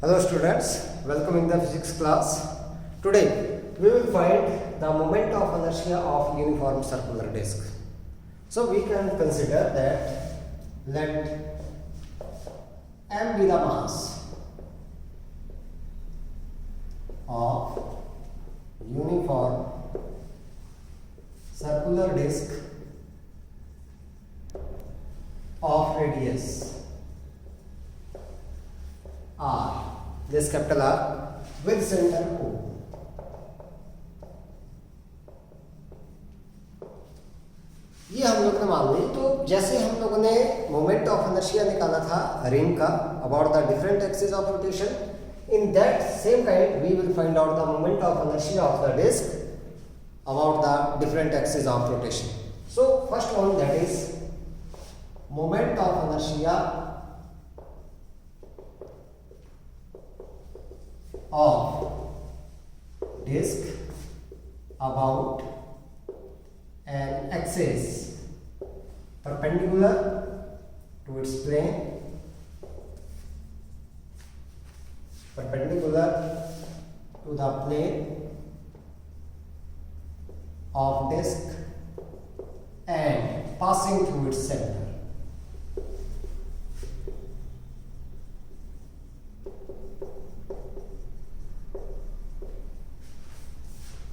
Hello students, welcome in the physics class. Today we will find the moment of inertia of uniform circular disc. So we can consider that let m be the mass of uniform circular disc of radius r, this capital R with center O. ये हम लोग ने मान ली। तो जैसे हम लोगों ने मोमेंट ऑफ इनर्शिया निकाला था रिंग का about the different axis of rotation, in that same kind we will find out the moment of inertia of the disc about the different axis of rotation. So first one that is moment of inertia of disk about an axis perpendicular to its plane, perpendicular to the plane of disk and passing through its center.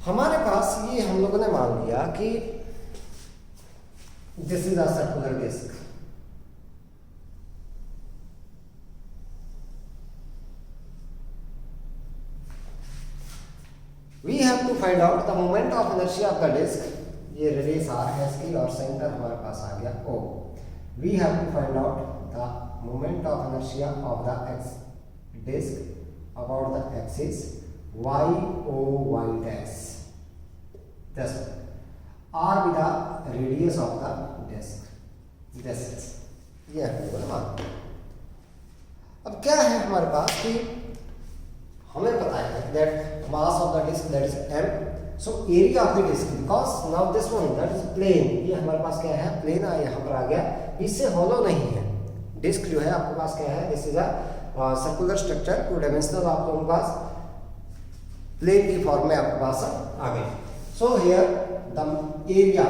हमारे पास ये हम लोगों ने मान लिया कि this is a circular disc. We have to find out the moment of inertia of the disc. ये radius R है इसकी और सेंटर हमारे पास आ गया O. We have to find out the moment of inertia of the disc about the axis y o y dash. This r be the radius of the disk. This is ये है मान. अब क्या है हमारे पास कि हमें पता है that mass of the disk that is m. So area of the disk because now this one that is plane. ये हमारे पास क्या है प्लेन यहाँ पर आ गया. इससे हॉलो नहीं है डिस्क जो है आपके पास क्या है. This is a circular structure two dimensional. आप लोगों के पास प्लेन की फॉर्म में आपके पास आ गई. So here the area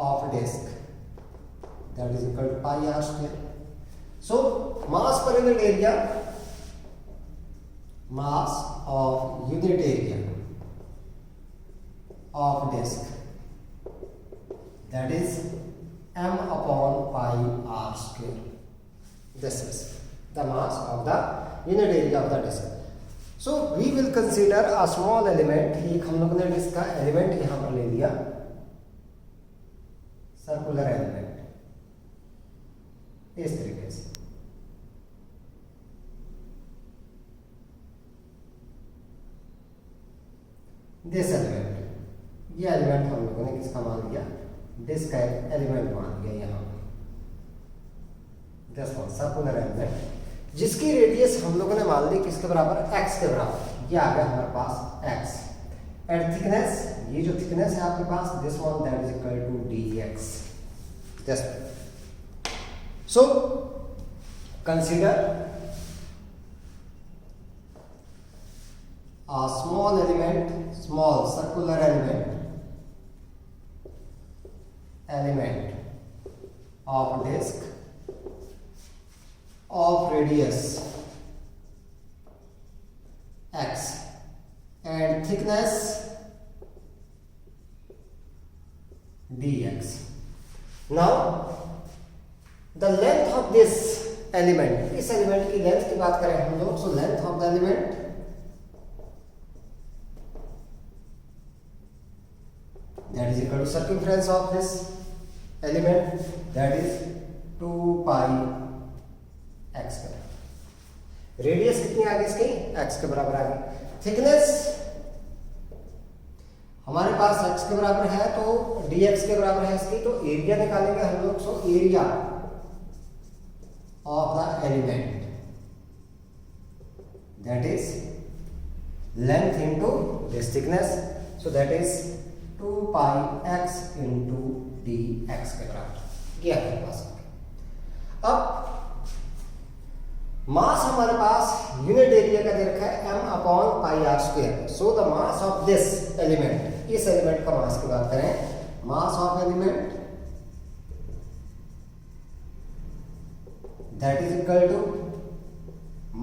of disc that is equal to pi R square. So mass per unit area, mass of unit area of disc that is m upon pi r square. This is the mass of the unit area of the disk. So we will consider a small element. एक हम लोगों ने disc का element यहां पर ले लिया, circular element इस तरीके से. दिस एलिमेंट, ये एलिमेंट हम लोगों ने किसका मान लिया, डिस्क का एलिमेंट मान लिया यहां. दिस वन सर्कुलर एलिमेंट जिसकी रेडियस हम लोगों ने मान ली किसके बराबर, x के बराबर. ये आ गया हमारे पास x. एंड थिकनेस, ये जो थिकनेस है आपके पास this one that is equal to dx. Just so consider a small element, small circular element of disk of radius x and thickness dx. Now the length of this element, इस element की length की बात करें हम लोग. So length of the element that is equal to circumference of this element that is 2 pi x का. Radius कितनी आ गई इसकी, x के बराबर आ गई. थिकनेस हमारे पास x के बराबर है तो dx के बराबर है इसकी. तो एरिया निकालेंगे हम लोग. So area of the element that is length into this thickness. So that is 2 pi x into dx के बराबर. ये हमारे पास. अब मास हमारे पास यूनिट एरिया का दे रखा है m/πr²। So the mass of this element, इस एलिमेंट का मास की बात करें, mass of element that is equal to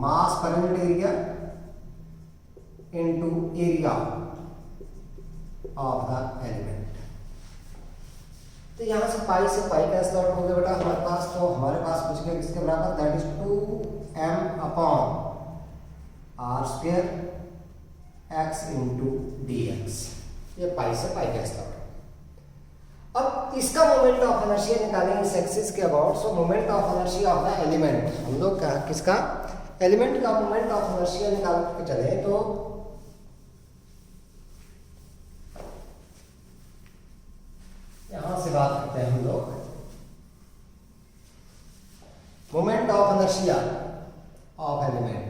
mass per unit area into area of the element. तो यहां से पाई कैंसिल आउट हो गया बेटा हमारे पास, तो हमारे पास कुछ गया किसके बराबर, that is 2m/r² x into dx। ये पाई से पाई कैंसिल आउट। अब इसका मोमेंट ऑफ इनर्शिया निकालेंगे इस एक्सिस के about. So moment of inertia of the element, हम लोग का किसका, एलिमेंट का मोमेंट ऑफ इनर्शिया निकाल के चले तो यहां से बात करते हैं हम लोग moment of inertia of element.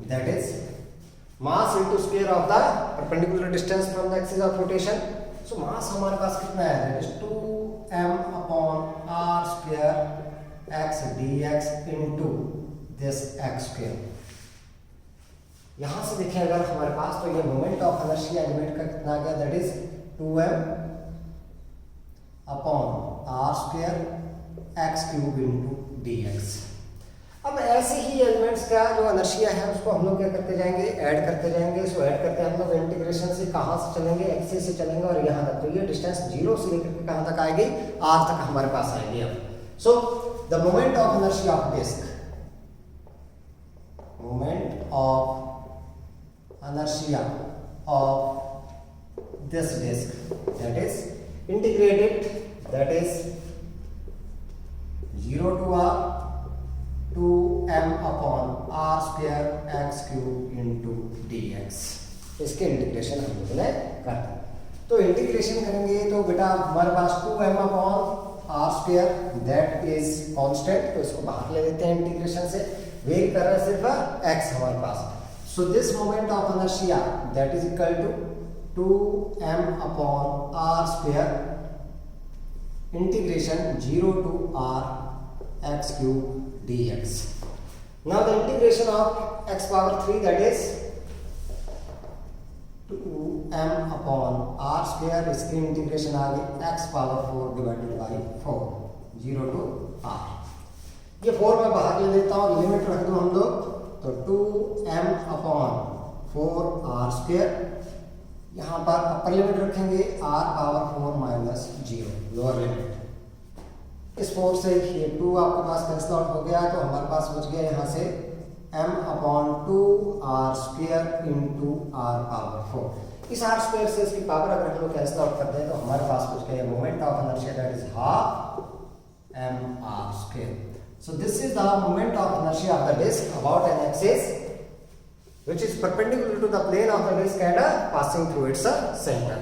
That is mass into square of the perpendicular distance from the axis of rotation. So mass हमारे पास कितना है, that is 2m/r² x dx into this x²। यहां से देखें अगर हमारे पास, तो ये मोमेंट ऑफ इनर्शिया एलिमेंट का कितना आ गया, that is 2m/r² x³ into dx। अब ऐसे ही एलिमेंट्स का जो इनर्शिया है उसको हम लोग क्या करते जाएंगे, ऐड करते जाएंगे। सो ऐड करते हैं हम लोग इंटीग्रेशन से, कहां से चलेंगे, एक्सिस से चलेंगे और यहां तक। तो ये डिस्टेंस 0 से लेकर के कहां तक आएगी, r तक हमारे पास आएगी। अब so the moment of inertia of disc, moment of inertia of this disk, that is integrated, that is 0 to r 2m/r² x³ into dx। इसके इंटीग्रेशन हम लोग ने कर दिया। तो इंटीग्रेशन करेंगे तो बेटा हमारे पास 2m/r² दैट इज कांस्टेंट, तो इसको बाहर ले लेते हैं इंटीग्रेशन से। वेरी कर रहा है सिर्फ x हमारे पास। So this moment of inertia that is equal to 2m/r² integration 0 to r x³ dx। Now the integration of x⁻3 that is 2m/r², इसकी इंटीग्रेशन आ गई x⁻4 divided by 4 0 to r। ये 4 में बाहर ले लेता हूँ, लिमिट रख दो हम लोग, तो 2m/4r²। यहाँ पर अपर लिमिट रखेंगे r⁻4 - 0 लोअर लिमिट। इस 4 से ये 2 आपके पास कैंसिल आउट हो गया, तो हमारे पास बच गया यहाँ से m/2r² इंटू r⁻4। इस r² से इसकी पावर अगर हम लोग कैंसिल आउट कर दें तो हमारे पास बच गया moment of inertia that is half mr²। So this is the moment of inertia of the disk about an axis which is perpendicular to the plane of the disk and passing through its center।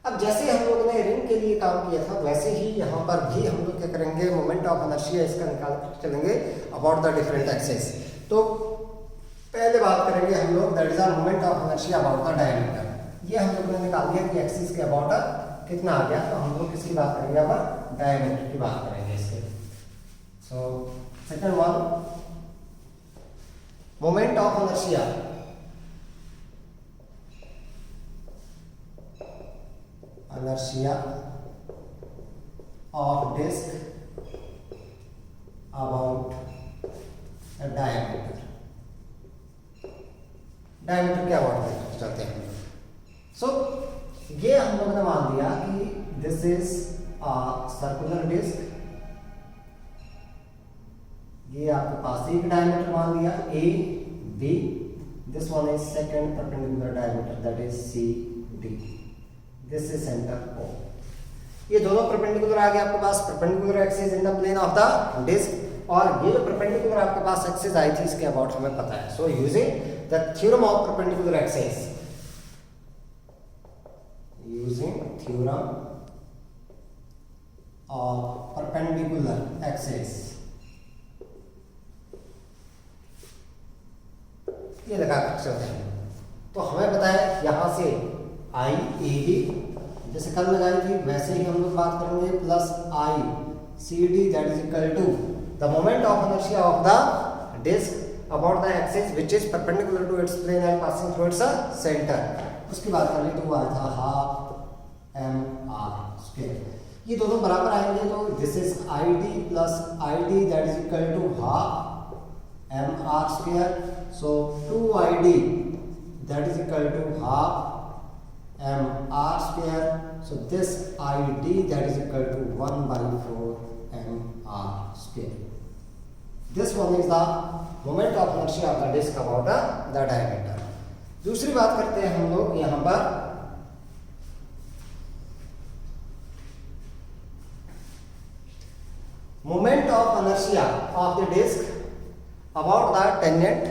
अब जैसे हम लोग ने ring के लिए काम किया था वैसे ही यहाँ पर भी हम लोग क्या करेंगे, मोमेंट ऑफ इनर्शिया इसका निकाल चलेंगे अबाउट द डिफरेंट एक्सिस। तो पहले बात करेंगे हम लोग that is the moment of inertia about the diameter. ये हम लोग ने निकाल दिया कि एक्सिस के अबाउट कितना आ गया, तो हम लोग किसकी बात करेंगे, अब डायमीटर की बात करेंगे इसके। So second one, moment of inertia of disk about a diameter। Diameter क्या अबाउट चलते हैं। सो ये हम लोगों ने मान लिया कि this is a circular disc, ये आपके पास एक डायमीटर मान लिया A B, this one is second perpendicular diameter that is C D, this is centre O. ये दोनों परपेंडिकुलर आ गए आपके पास, perpendicular axis in the plane of the disc. और ये जो परपेंडिकुलर आपके पास एक्सिस आई थी इसके अबाउट हमें पता है। सो using the theorem of perpendicular axis, using theorem of perpendicular axis, ये लगा कर चलते हैं। तो हमें पता है यहां से आई ए बी जैसे कल लगाई थी वैसे ही हम लोग बात करेंगे, plus I C D that is equal to the moment of inertia of the disc about the axis which is perpendicular to its plane and passing through its centre. उसकी बात कर ली तो वो आया था हाफ एम आर स्क्वायर। ये दोनों बराबर आएंगे तो this is I D plus I D that is equal to half M R square. So 2id that is equal to half mr square. So this id that is equal to 1/4 mr square. This one is the moment of inertia of the disk about the diameter. दूसरी बात करते हैं हम लोग यहाँ पर moment of inertia of the disk about the tangent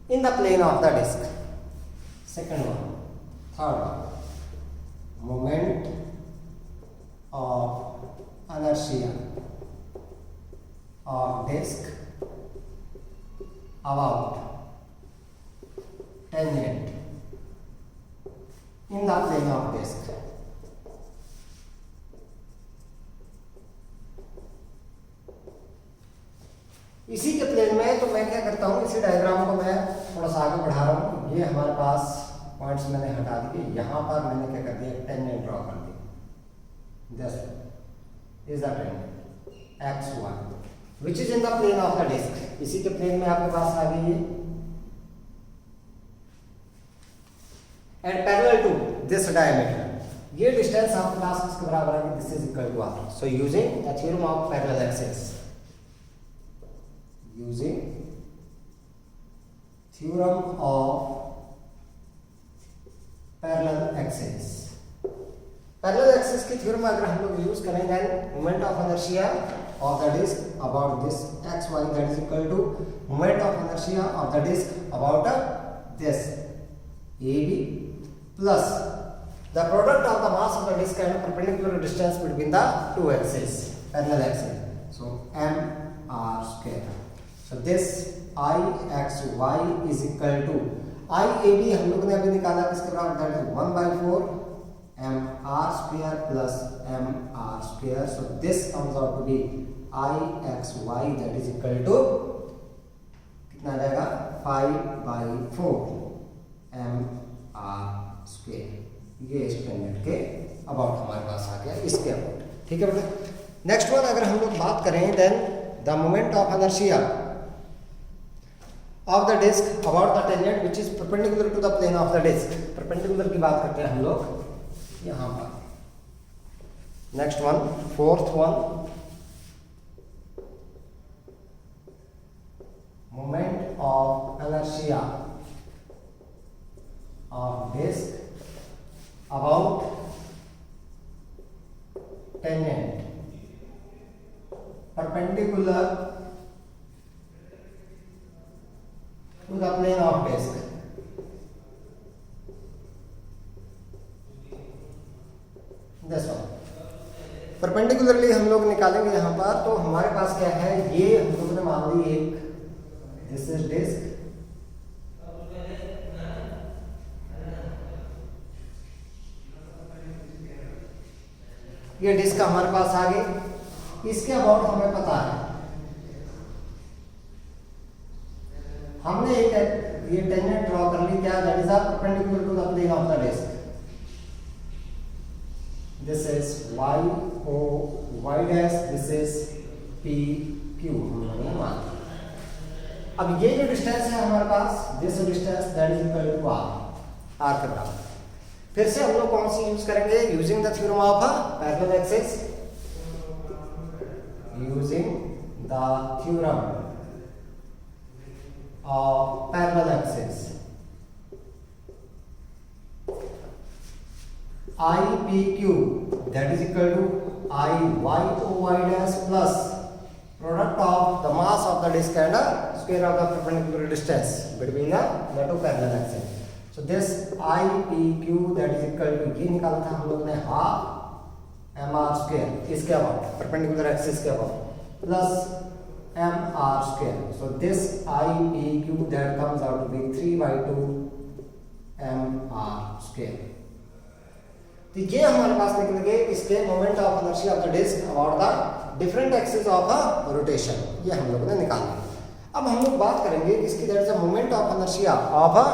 in the plane of the disk. Second one. Third one. Moment of inertia of disk about tangent in the plane of disk. इसी के plane में तो मैं क्या करता हूँ, इसी diagram को मैं थोड़ा सा आगे बढ़ा रहा हूँ। ये हमारे पास पॉइंट्स मैंने हटा दिए, यहाँ पर मैंने क्या कर दिया, टेंजेंट ड्रॉ कर दिया। This is the tangent X Y which is in the plane of the disc. इसी के प्लेन में आपके पास आ गई है and parallel to this diameter. ये डिस्टेंस आपके पास किसके बराबर है, this is equal to R. So using the theorem of parallel axis, using theorem of parallel axis. Parallel axis की थ्योरम अगर हम लोग यूज करें then moment of inertia of the disk about this x y that is equal to moment of inertia of the disk about this AB plus the product of the mass of the disk and perpendicular distance between the two axes, parallel axis. So m r square. So this I x y is equal to I A B हम लोग ने अभी निकाला किसके बराबर, that is 1/4 m r square plus m r square. So this comes out to be I x y that is equal to कितना आ जाएगा 5/4 m r square. ये स्टैंडर्ड के अबाउट हमारे पास आ गया, इसके अबाउट। ठीक है बेटा। नेक्स्ट वन अगर हम लोग बात करें then the moment of inertia of the disk about the tangent which is perpendicular to the plane of the disk. perpendicular की बात करते हैं हम लोग यहाँ पर। Next one, fourth one, moment of inertia of disk about tangent perpendicular to the plane of disk. This one perpendicularly हम लोग निकालेंगे यहाँ पर, तो हमारे पास क्या है, ये हम लोगों ने मान ली एक, दिस इज डिस्क, ये डिस्क हमारे पास आ गई। इसके अबाउट हमें पता है, हमने एक ये टेंजेंट ड्रॉ कर ली, क्या, that is perpendicular to the plane of the disc. This is y o y dash, this is p q हमने मान। अब ये जो डिस्टेंस है हमारे पास, this distance that is equal to r के बराबर। फिर से हम लोग कौन सी यूज करेंगे, using the theorem of parallel axis, using the theorem of parallel axis, I P Q that is equal to I Y O Y dash plus product of the mass of the disk and square of the perpendicular distance between the two parallel axes. So this I P Q that is equal to, ये निकाला था हम लोग ने half m r square, इसके about perpendicular axis के about, plus m r square. So this I P Q that comes out to be 3/2 m r square. तो ये हमारे पास निकल गए इसके moment of inertia of the disc about the different axis of a rotation, ये हम लोगों ने निकाल लिया। अब हम लोग बात करेंगे इसकी that is the moment of inertia of a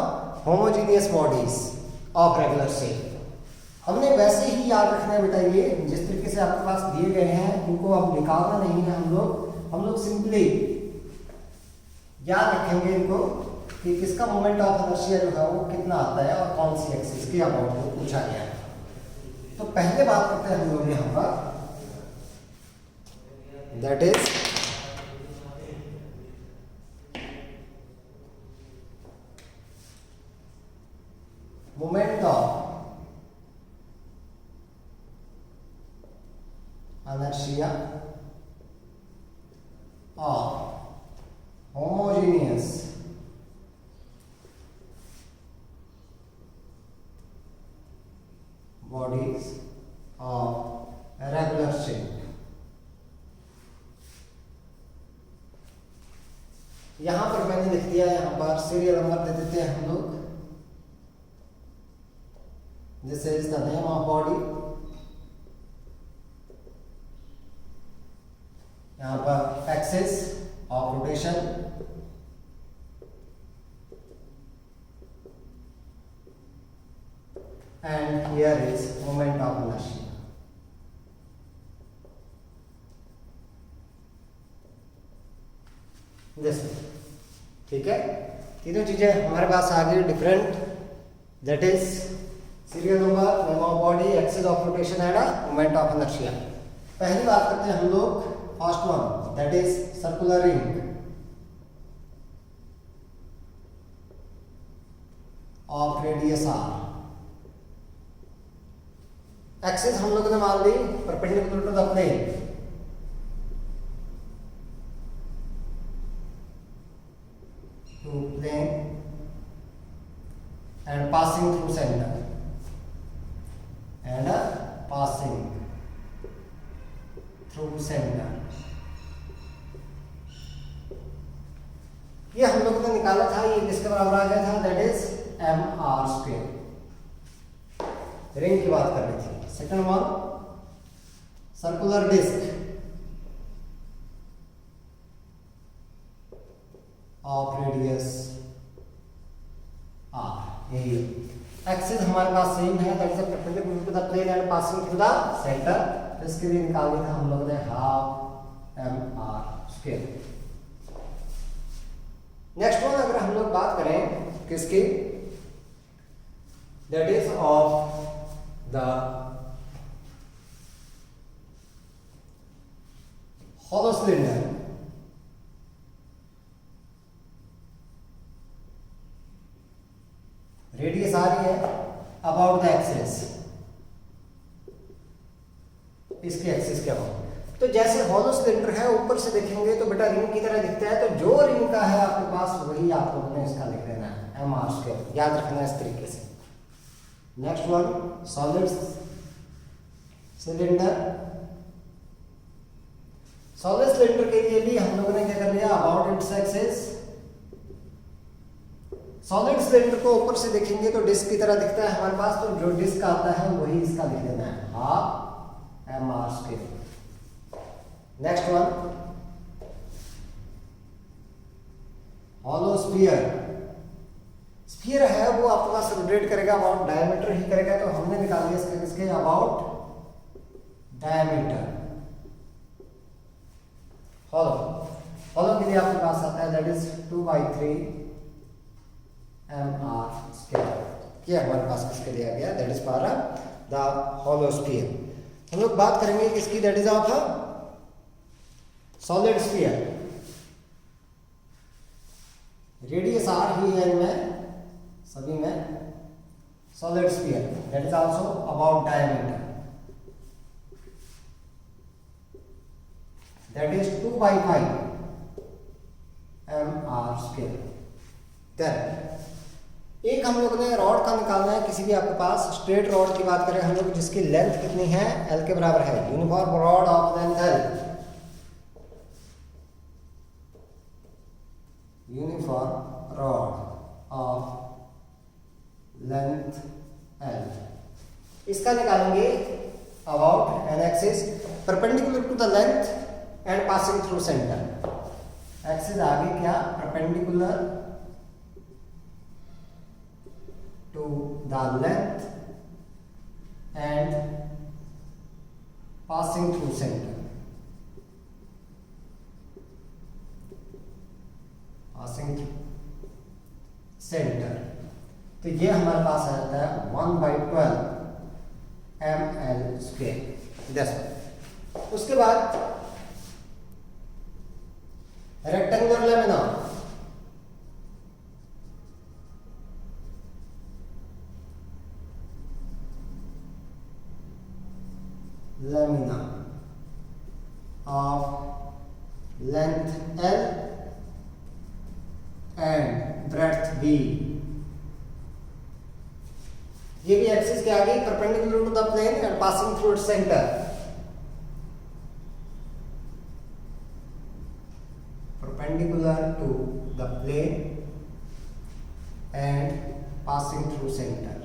homogeneous bodies of regular shape. हमने वैसे ही याद रखना है बेटा, ये जिस तरीके से आपके पास दिए गए हैं उनको अब निकालना नहीं है। हम लोग सिंपली याद रखेंगे इनको कि किसका मोमेंट ऑफ इनर्शिया जो है वो कितना आता है और कौन सी एक्सिस के अबाउट को पूछा गया है। तो पहले बात करते हैं हम लोग यहां पर, that is moment of inertia of homogeneous bodies of regular shape। यहां पर मैंने लिख दिया, यहां पर सीरियल नंबर दे देते हैं हम लोग। This is the name of body, यहाँ पर axis of rotation, and here is moment of inertia. This, ठीक है, तीनों चीजें हमारे पास आ गई different, that is serial number, name of body, axis of rotation and moment of inertia. पहली बात करते हैं हम लोग first one, that is circular ring of radius R. एक्सिस हम लोगों ने मान ली perpendicular to the plane, to plane and passing through centre and passing through centre. ये हम लोगों ने निकाला था, ये किसके बराबर आ गया था, दैट इज mr²। रिंग की बात कर रही थी। Second one, circular disc of radius r। यही एक्सिस हमारे पास सेम है, that is perpendicular to the plane and passing through the centre. इसके लिए निकाल दिया था हम लोगों ने हाफ mr²। नेक्स्ट वन अगर हम लोग बात करें किसकी, that is of the hollow cylinder. Radius आ रही है अबाउट द एक्सिस, इसके एक्सिस के अबाउट। तो जैसे हॉलो सिलेंडर है ऊपर से देखेंगे तो बेटा रिंग की तरह दिखता है, तो जो रिंग का है आपके पास वही आप लोगों ने इसका लिख देना है mr², याद रखना है इस तरीके से। Next one, solid cylinder. Solid cylinder के लिए भी हम लोगों ने क्या कर लिया, about its axis. Solid cylinder को ऊपर से देखेंगे तो डिस्क की तरह दिखता है हमारे पास, तो जो डिस्क आता है वही इसका लिख देना है half mr²। Next one, hollow sphere. Sphere है वो आपके पास रोटेट करेगा, अबाउट डायमीटर ही करेगा, तो हमने निकाल दिया इसके किसके, अबाउट डायमीटर। हॉलो के लिए आपके पास आता है दैट इज 2/3 mr²। ये हमारे पास किसके लिया गया, that is for the hollow sphere. हम लोग बात करेंगे किसकी, that is of solid sphere. Radius r ही है इनमें सभी में, solid sphere that is also about diameter, that is 2/5 mr²। Then एक हम लोग ने रॉड का निकालना है, किसी भी आपके पास स्ट्रेट रॉड की बात करें हम लोग, जिसकी लेंथ कितनी है, l के बराबर है। Uniform rod of length l, uniform rod of length l। इसका निकालेंगे about an axis perpendicular to the length and passing through centre. Axis आगे क्या, perpendicular to the length and passing through centre, passing through centre. तो ये हमारे पास आ जाता है 1/12 ml²। उसके बाद rectangular lamina, lamina of length L and breadth B। ये भी एक्सिस के आगे perpendicular to the plane and passing through its centre, perpendicular to the plane and passing through center।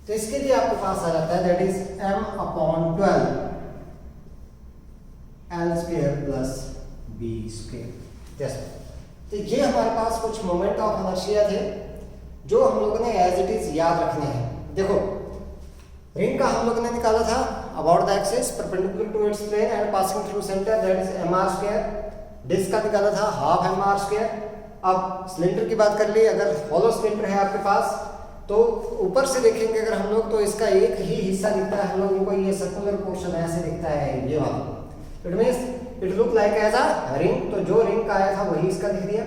तो इसके लिए आपके पास आ जाता है that is m/12 L² + B²। जैसे तो ये हमारे पास कुछ मोमेंट ऑफ इनर्शिया थे जो हम लोगों ने एज इट इज याद रखने हैं। देखो रिंग का हम लोगों ने निकाला था about the axis perpendicular to its plane and passing through centre that is mr²। Disc का निकाला था हाफ mr²। अब सिलेंडर की बात कर ली, अगर हॉलो सिलेंडर है आपके पास तो ऊपर से देखेंगे अगर हम लोग तो इसका एक ही हिस्सा दिखता है हम लोगों को, ये सर्कुलर पोर्शन ऐसे दिखता है ये वाला। It means it look like as a ring, तो जो रिंग का आया था वही इसका दिख दिया।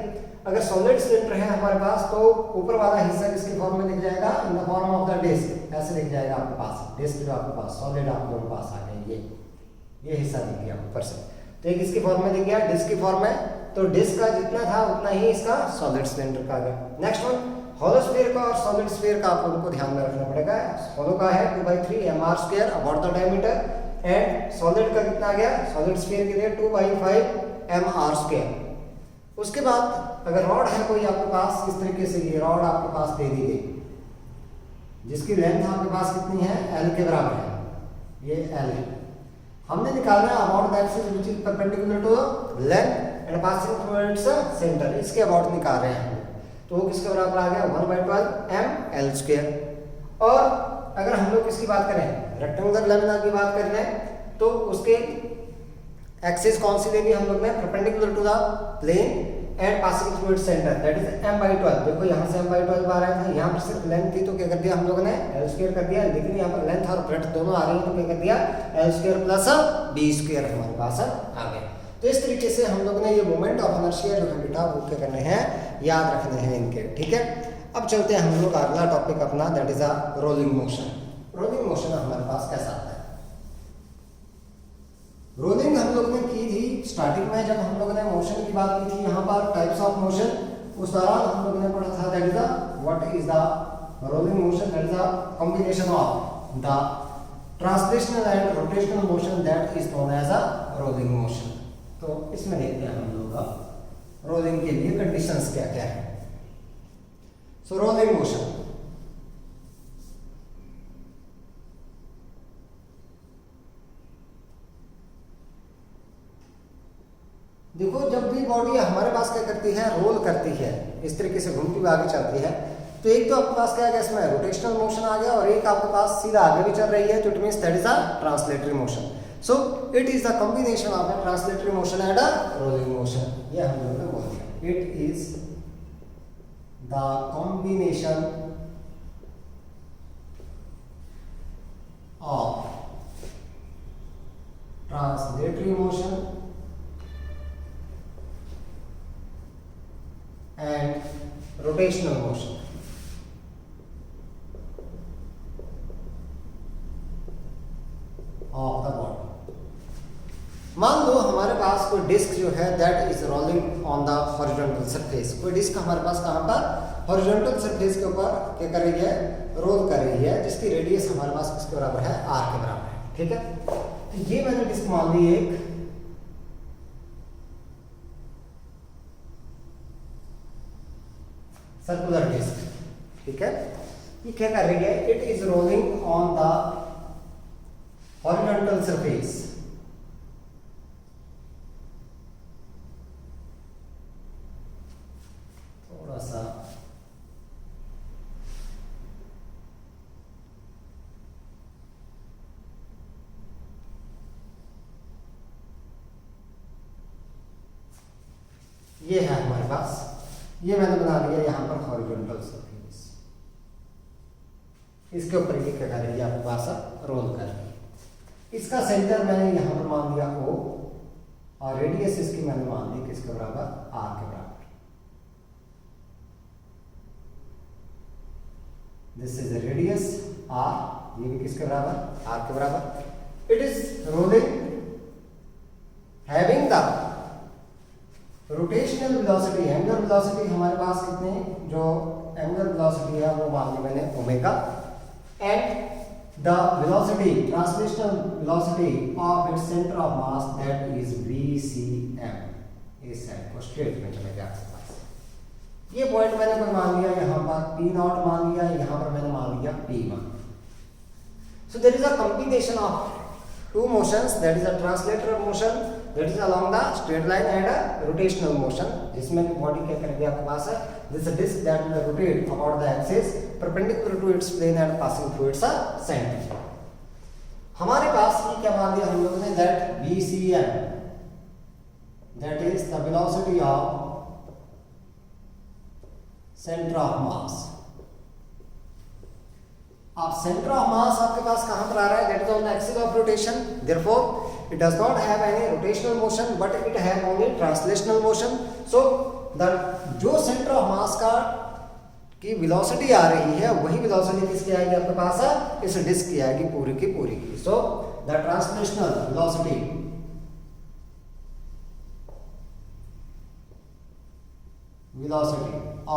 अगर सॉलिड सिलेंडर है हमारे पास तो ऊपर वाला हिस्सा किसकी फॉर्म में दिख जाएगा, in the form of the disc, ऐसे दिख जाएगा आपके पास। डिस्क जो आपके पास सॉलिड आप लोगों के पास आ गया, ये हिस्सा दिख गया ऊपर से, तो एक इसकी फॉर्म में दिख गया डिस्क की फॉर्म में। तो डिस्क का जितना था उतना ही इसका सॉलिड सिलेंडर का आ गया। नेक्स्ट वन हॉलो स्फीयर का और सॉलिड स्फीयर का आप लोगों को ध्यान में रखना पड़ेगा। हॉलो का है 2/3 mr² about the diameter and solid का कितना आ गया, सॉलिड स्फीयर के लिए 2/5 mr²। उसके बाद अगर रॉड है कोई आपके पास, इस तरीके से ये रॉड आपके पास दे दी गई जिसकी लेंथ आपके पास कितनी है, L के बराबर है, ये L है। हमने निकालना है about the axis which is perpendicular to length and passing through its centre, इसके अबाउट निकाल रहे हैं। तो वो किसके बराबर आ गया 1/12 ml²। और अगर हम लोग किसकी बात करें, रेक्टेंगुलर लेमिना की बात कर रहे हैं, तो उसके एक्सिस कौन सी लेनी हम लोग ने, perpendicular to the plane and passing through its centre that is m/12। देखो यहाँ से m/12 आ रहा था, यहाँ पर सिर्फ लेंथ थी तो क्या कर दिया हम लोगों ने L² कर दिया, लेकिन यहाँ पर लेंथ और ब्रेड्थ दोनों आ रही है तो क्या कर दिया L² + B² हमारे पास आ गया। तो इस तरीके से हम लोगों ने ये मोमेंट ऑफ इनर्शिया जो है बेटा वो क्या करने हैं, याद रखने हैं इनके, ठीक है। अब चलते हैं हम लोग अगला टॉपिक अपना that is a rolling motion. Rolling motion हमारे पास कैसा आता है, रोलिंग हम लोग ने की थी स्टार्टिंग में जब हम लोगों ने मोशन की बात की थी, यहाँ पर टाइप्स ऑफ मोशन, उस दौरान हम लोगों ने पढ़ा था that is the what is the rolling motion, that is the combination of the translational and rotational motion that is known as a rolling motion. तो इसमें देखते हैं हम लोग रोलिंग के लिए कंडीशंस क्या क्या है। सो रोलिंग मोशन, देखो जब भी बॉडी हमारे पास क्या करती है, रोल करती है, इस तरीके से घूमती हुई आगे चलती है, तो एक तो आपके पास क्या आ गया इसमें रोटेशनल मोशन आ गया और एक आपके पास सीधा आगे भी चल रही है, तो it means that is a translatory motion. So it is the combination of a translatory motion and a rolling motion। ये हम लोगों ने बोल दिया, it is the combination of translatory motion and rotational motion। Of the body. मान लो हमारे पास कोई disc जो है that is rolling on the horizontal surface, कोई डिस्क हमारे पास कहाँ पर हॉरिजॉन्टल सरफेस के ऊपर क्या कर रही है, रोल कर रही है, जिसकी रेडियस हमारे पास किसके बराबर है, r के बराबर है, ठीक है। तो ये मैंने डिस्क मान ली एक, सर्कुलर डिस्क, ठीक है, ये क्या कर रही है, it is rolling on the horizontal surface, थोड़ा सा ये है हमारे पास, ये मैंने बना लिया यहाँ पर हॉरिजॉन्टल सरफेस, इसके ऊपर ये क्या कर रही है आपके पास रोल कर रही है। इसका सेंटर मैंने यहाँ पर मान लिया O और रेडियस इसकी मैंने मान ली किसके बराबर, R के बराबर। दिस इज रेडियस R, ये भी किसके बराबर, R के बराबर। It is rolling having the rotational velocity, angular velocity हमारे पास कितने, जो एंगुलर वेलोसिटी है वो मान ली मैंने omega, and the velocity, translational velocity of its centre of mass that is VCM। इस साइड को स्ट्रेट में चले गया आपके पास। ये पॉइंट मैंने कोई मान लिया यहाँ पर P0 मान लिया, यहाँ पर मैंने मान लिया P1। So there is a combination of two motions, that is a translator motion that is along the straight line and a rotational motion, जिसमें बॉडी क्या करेगी आपके पास है, this disk that will rotate about the axis perpendicular to its plane and passing through its center। हमारे पास ये क्या मान लिया हम लोगों ने, that VCM, that is the velocity of center of mass। अब सेंटर ऑफ मास आपके पास कहां पर आ रहा है, that is on the axis of rotation, therefore it does not have any rotational motion but it have only translational motion. So the जो centre of मास का की velocity आ रही है वही वेलोसिटी किसकी आएगी आपके पास है, इस डिस्क की आएगी पूरी की पूरी की। So the translational velocity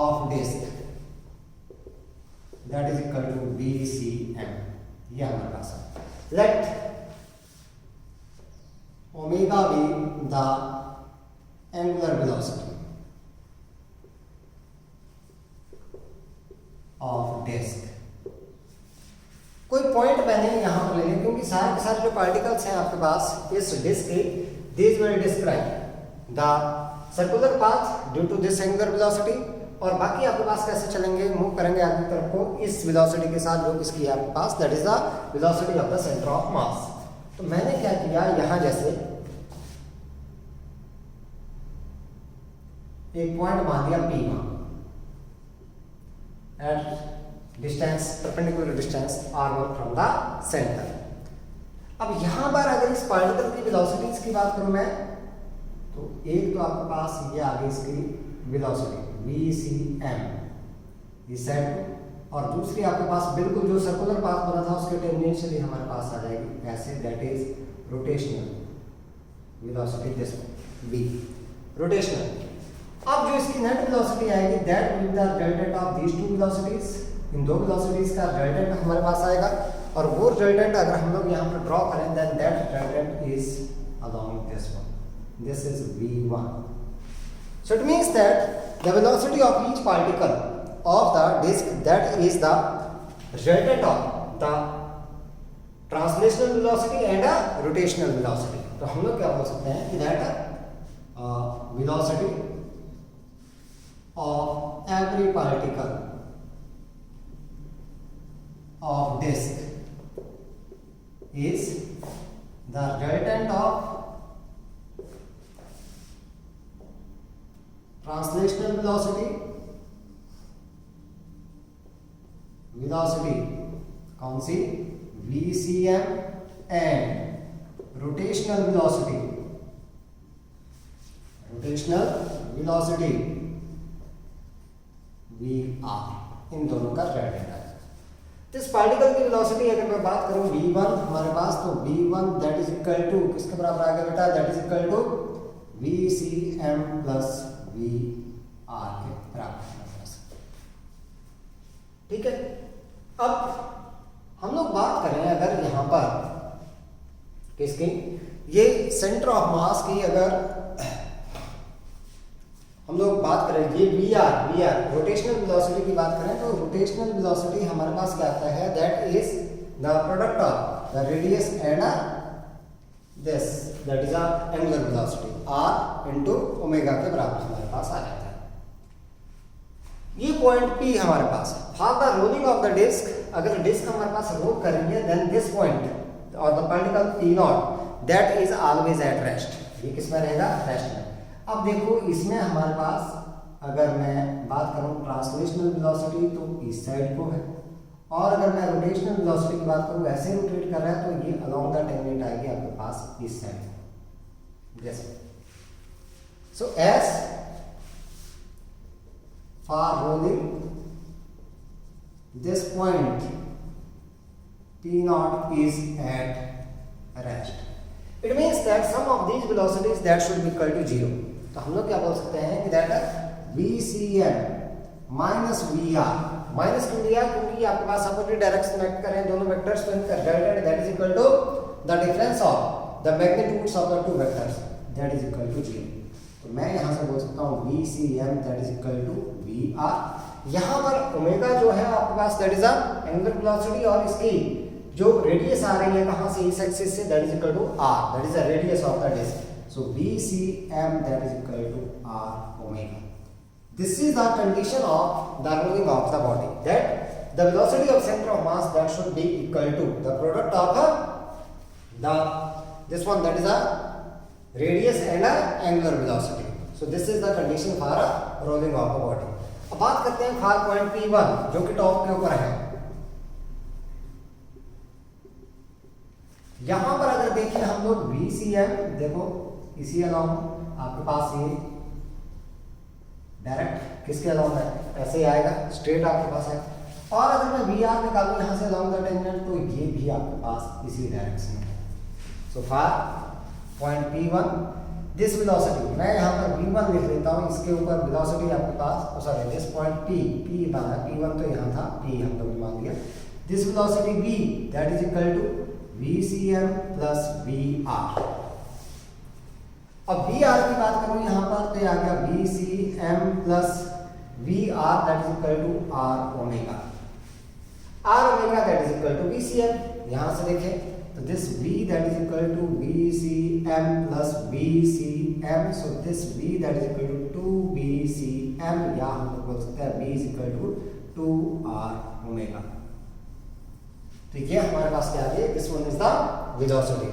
of disc that is equal to VCM, ये हमारे पास है। Let omega be the angular velocity of disk। कोई पॉइंट मैंने यहाँ पर ले लिया क्योंकि सारे के सारे जो पार्टिकल्स हैं आपके पास इस डिस्क के, these will describe the circular path due to this angular velocity, और बाकी आपके पास कैसे चलेंगे, मूव करेंगे आगे की तरफ को इस वेलोसिटी के साथ जो किसकी है आपके पास, that is the velocity of the centre of mass. तो मैंने क्या किया, यहां जैसे एक पॉइंट मान दिया P1 at distance perpendicular distance R1 from the centre. अब यहां पर अगर इस पार्टिकल की वेलोसिटीज की बात करूं मैं, तो एक तो आपके पास ये आगे इसकी वेलोसिटी VCM इस साइड, और दूसरी आपके पास बिल्कुल जो सर्कुलर पाथ बना था उसके टेंजेंशियली हमारे पास आ जाएगी ऐसे, that is rotational velocity, this B rotational. अब जो इसकी नेट वेलोसिटी आएगी that will the resultant of these two velocities, इन दो वेलोसिटीज का रिजल्टेंट हमारे पास आएगा, और वो रिजल्टेंट अगर हम लोग यहाँ पर ड्रॉ करें then that resultant is along this one, this is V1। So it means that the velocity of each particle of the disk, that is the resultant of the translational velocity and a rotational velocity। तो हम लोग क्या बोल सकते हैं कि that velocity of every particle of disk is the resultant of translational velocity कौन सी, VCM, and rotational velocity VR, इन दोनों का रिजल्टेंट है। तो इस पार्टिकल की वेलोसिटी अगर मैं बात करूं V1 हमारे पास, तो V1 that is equal to किसके बराबर आ गया बेटा, that is equal to VCM plus VR के बराबर। ठीक है, अब हम लोग बात करें अगर यहां पर किसकी, ये सेंटर ऑफ मास की अगर हम लोग बात करें ये वी आर रोटेशनल वेलोसिटी की बात करें तो रोटेशनल वेलोसिटी हमारे पास क्या आता है, that is the product of the radius and this that is the angular velocity r into omega के बराबर हमारे पास आ जाता है। ये पॉइंट P हमारे पास है। For the rolling of the disc, अगर डिस्क हमारे पास रोल करेंगे देन दिस पॉइंट और the particle P not that is always at rest. ये किस में रहेगा, रेस्ट में। अब देखो इसमें हमारे पास अगर मैं बात करूं ट्रांसलेशनल वेलोसिटी तो इस साइड को है, और अगर मैं रोटेशनल वेलोसिटी की बात करूं ऐसे रोटेट कर रहा है तो ये अलोंग द टेंजेंट आएगी आपके पास इस साइड जैसे। So as for rolling this point P naught is at rest. It means that sum of these velocities that should be equal to 0. तो हम लोग क्या बोल सकते हैं कि दैट VCM माइनस VR, माइनस क्यों दिया, क्योंकि आपके पास अपोजिट डायरेक्शन में एक्ट करें दोनों वेक्टर्स तो इनका resultant that is equal to the difference of the magnitudes of the two vectors that is equal to 0। तो मैं यहां से बोल सकता हूं VCM that is equal to VR। यहां पर ओमेगा जो है आपके पास that is a angular velocity और इसकी जो रेडियस आ रही है कहां से, इस एक्सिस से, that is equal to r that is the radius of the disc. So VCM that is equal to r omega. This is the condition of the rolling of the body, that the velocity of center of mass that should be equal to the product of the this one that is a radius and a angular velocity. So this is the condition for a rolling of the body. अब बात करते हैं for point P1 जो कि top के ऊपर है। यहां पर अगर देखें हम लोग VCM, देखो इसी अलाउंग आपके पास ये डायरेक्ट किसके अलाउंग है, ऐसे ही आएगा स्ट्रेट आपके पास है। और अगर मैं VR निकालूं यहां से अलाउंग द टेंजेंट तो ये भी आपके पास इसी डायरेक्शन में है। So for point P1 this velocity मैं यहां पर V1 लिख लेता हूं, इसके ऊपर वेलोसिटी आपके पास सॉरी दिस पॉइंट P बना, P1 तो यहां था, P हम लोग मान लिया। This velocity V that is equal to VCM plus VR। अब VR की बात करूं यहां पर तो आ गया VCM plus VR that is equal to R omega. R omega that is equal to VCM। यहां से देखें तो this V that is equal to VCM plus VCM। So this V that is equal to 2VCM, या हम लोग बोल सकते हैं V is equal to 2R omega. तो ये हमारे पास क्या है, this one is the velocity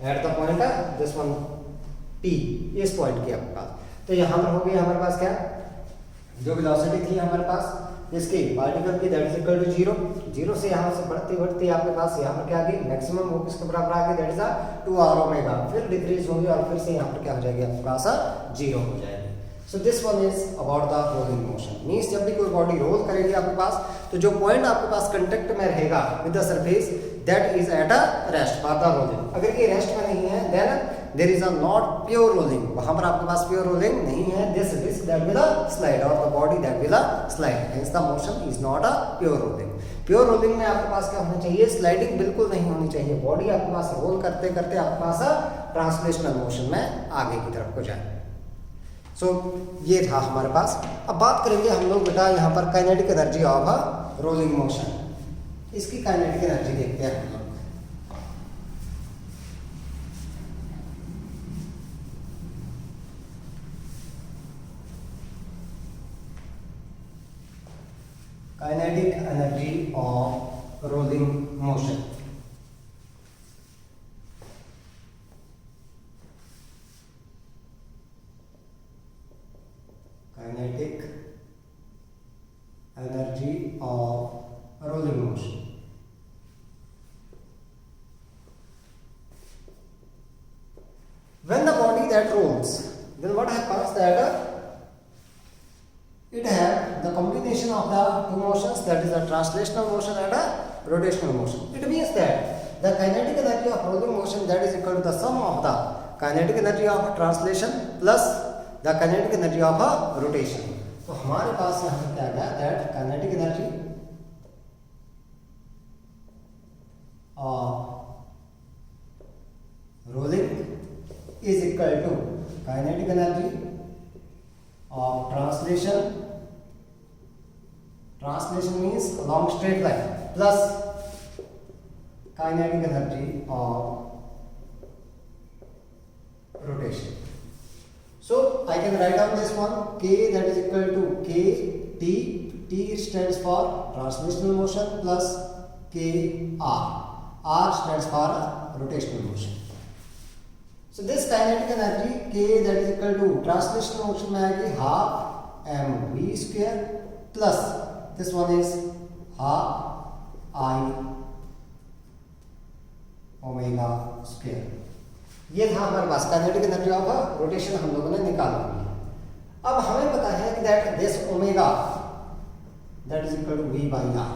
at the point this one P, इस पॉइंट की आपके पास। तो यहां पर हो गई हमारे पास क्या, जो वेलोसिटी थी हमारे पास इसकी पार्टिकल की दैट इज इक्वल टू 0। 0 से यहां से बढ़ती आपके पास यहां पर क्या आ गई मैक्सिमम वो किसके बराबर आ गई, दैट इज 2R ओमेगा। फिर डिक्रीज होगी और फिर से यहां पर क्या हो जाएगी आपके पास 0 हो जाएगी। सो this one is about the rolling motion. Means जब भी कोई बॉडी रोल करेगी आपके पास तो जो पॉइंट आपके पास कांटेक्ट में रहेगा with the surface that is at a rest for the rolling. अगर ये रेस्ट में नहीं है then there is a not pure rolling, वहां पर आपके पास प्योर रोलिंग नहीं है। This disc that will slide और the body that will slide, hence the motion is not a pure rolling. Pure rolling में आपके पास क्या होना चाहिए, स्लाइडिंग बिल्कुल नहीं होनी चाहिए। बॉडी आपके पास रोल करते करते आपके पास ट्रांसलेशनल मोशन में आगे की तरफ को जाए। सो ये था हमारे पास। अब बात करेंगे हम लोग बेटा यहाँ पर kinetic energy of rolling motion. इसकी काइनेटिक एनर्जी देखते हैं हम लोग। Kinetic energy of rolling motion. Kinetic energy of rolling motion. When the body that rolls, then what happens that it have the combination of the two motions, that is a translational motion and a rotational motion. It means that the kinetic energy of rolling motion that is equal to the sum of the kinetic energy of translation plus the kinetic energy of a rotation. तो हमारे पास यहाँ क्या गया that kinetic energy of rolling is equal to kinetic energy of translation means along straight line, plus kinetic energy of rotation. So I can write down this one, k that is equal to k t. T stands for translational motion, plus k r. R stands for rotational motion. So this kinetic energy k that is equal to translational motion में आएगी half mv square, plus this one is half I omega square. ये था हमारे पास kinetic energy of rotation, हम लोगों ने निकाला है। अब हमें पता है कि that this omega that is equal to v by r.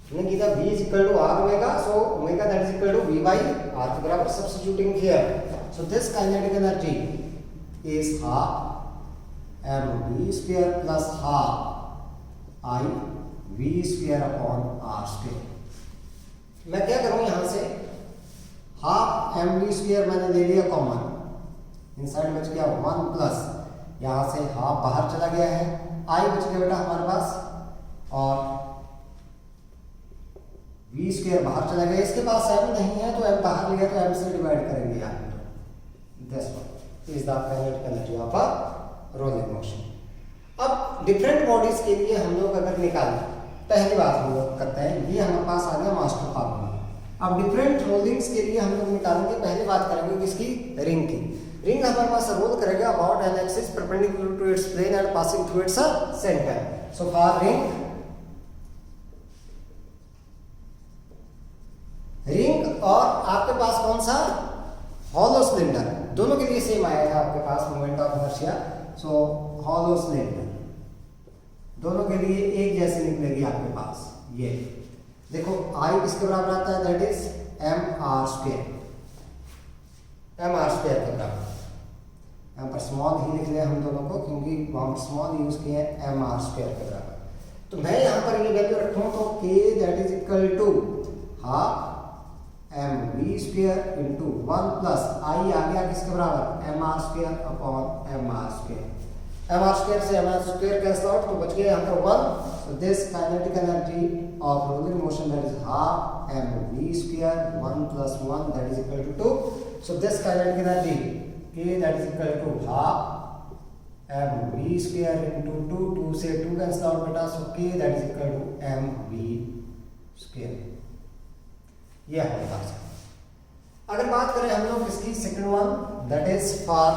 हमने किया v is equal to r omega, so omega that is equal to v by r के बराबर substituting here. So this kinetic energy is half mv square plus half I v square upon r square. मैं क्या करूं यहां से, half mv square मैंने ले लिया कॉमन, इनसाइड बच गया 1 प्लस यहां से हाफ बाहर चला गया है, I बच गया बेटा हमारे पास, और v स्क्वायर बाहर चला गया. इसके पास m नहीं है तो m बाहर ले गया तो m से डिवाइड करेंगे यार. This one is the kinetic energy of a rolling motion. अब डिफरेंट बॉडीज के लिए हम लोग अगर निकालें, पहली बात हम लोग करते हैं, ये हमारे पास आ गया मास्टर फार्मूला. अब डिफरेंट रोलिंग्स के लिए हम लोग निकालेंगे, पहली बात करेंगे किसकी, रिंग की. रिंग हमारे पास रोल करेगा about an axis perpendicular to its plane and passing through its centre. So for ring और आपके पास कौन सा, हॉलो सिलेंडर, दोनों के लिए सेम आएगा आपके पास moment of inertia. So hollow cylinder दोनों के लिए एक जैसे निकलेगी आपके पास. ये देखो I किसके बराबर आता है, that is mr square, mr square के बराबर. यहाँ पर स्मॉल ही लिख लिया हम दोनों को क्योंकि वहाँ पर स्मॉल यूज किए हैं, mr स्क्वायर के बराबर. तो मैं यहाँ पर ये वैल्यू रखूँ तो k that is equal to half mv square into 1 plus I आ गया किसके बराबर, mr square upon mr square. mr square से mr स्क्वायर कैंसिल आउट तो बच गया यहाँ पर 1. So this kinetic energy of rolling motion that is half mv square 1 plus 1 that is equal to 2. So this kinetic energy k that is equal to half mv square into 2 से 2 cancel out बेटा, so k that is equal to mv square. ये हमारे पास है. अगर बात करें हम लोग इसकी second one that is for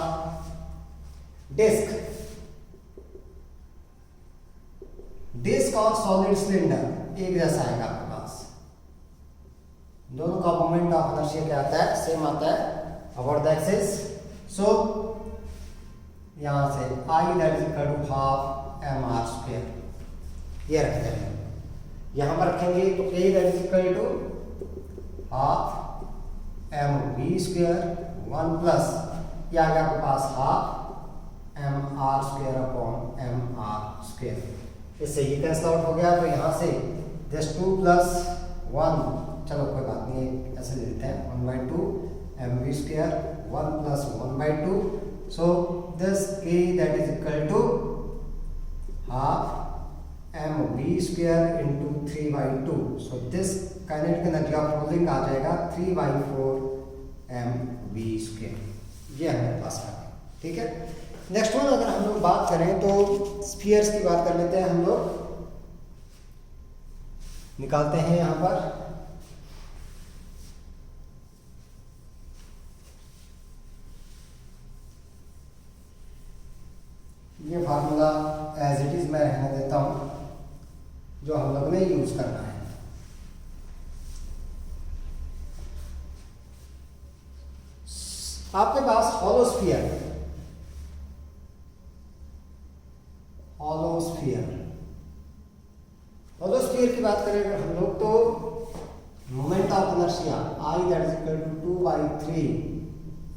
disc और सॉलिड सिलेंडर एक जैसा आएगा आपके पास, दोनों का मोमेंट ऑफ इनर्शिया क्या आता है, सेम आता है अबाउट द एक्सिस. सो यहां से I that is equal to half mr square ये रखते हैं. यहां पर रखेंगे तो k that is equal to half mv square 1 plus ये आ गया आपके पास half mr square upon mr square. इससे ये कैंसिल आउट हो गया तो यहाँ से दिस 2 प्लस 1, चलो कोई बात नहीं ऐसे ले लेते हैं, 1/2 mv square 1 plus 1/2. So this k that is equal to half mv square into 3/2. So this kinetic energy of rolling आ जाएगा 3/4 mv स्क्वायर. ये हमारे पास आ गया. ठीक है. नेक्स्ट वन अगर हम लोग बात करें तो स्फीयर्स की बात कर लेते हैं. हम लोग निकालते हैं यहां पर, ये फार्मूला एज इट इज मैं रहने देता हूं जो हम लोग ने यूज करना है. आपके पास हॉलो स्फीयर की बात करें अगर हम लोग तो moment of inertia I that is equal to 2/3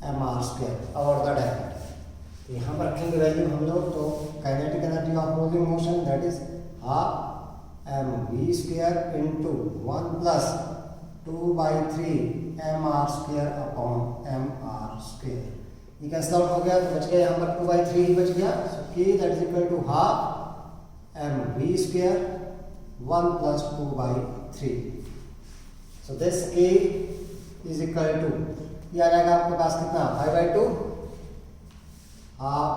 mr स्क्वायर और द डायरेक्ट. तो यहाँ पर रखेंगे वैल्यू हम लोग तो kinetic energy of rolling motion that is half mv square into 1 plus 2/3 mr square upon mr square. ये कैंसिल आउट हो गया, तो बच गया यहाँ पर 2/3 ही बच गया। So k that is equal to half mv square 1 plus 2/3। So this k is equal to, ये आ जाएगा आपके पास कितना 5/2 half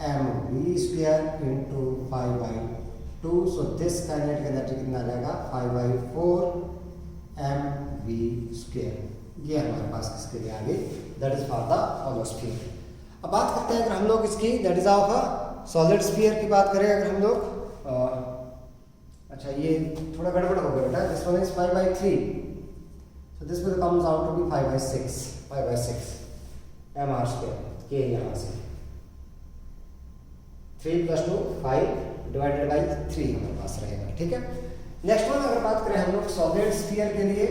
mv square into 5/2। So this kinetic energy कितना आ जाएगा 5/4 mv स्क्वायर। ये हमारे पास किसके लिए आ गई, that is for the hollow sphere. अब बात करते हैं अगर हम लोग इसकी, that is of a solid sphere की बात करें अगर हम लोग, अच्छा ये थोड़ा गड़बड़ हो गया बेटा, this one is 5/3, so this will comes out to be 5/6 mr square k यहाँ से 3 + 2 5 डिवाइडेड बाई 3 हमारे पास रहेगा। ठीक है, नेक्स्ट वन अगर बात करें हम लोग सॉलिड स्फीयर के लिए,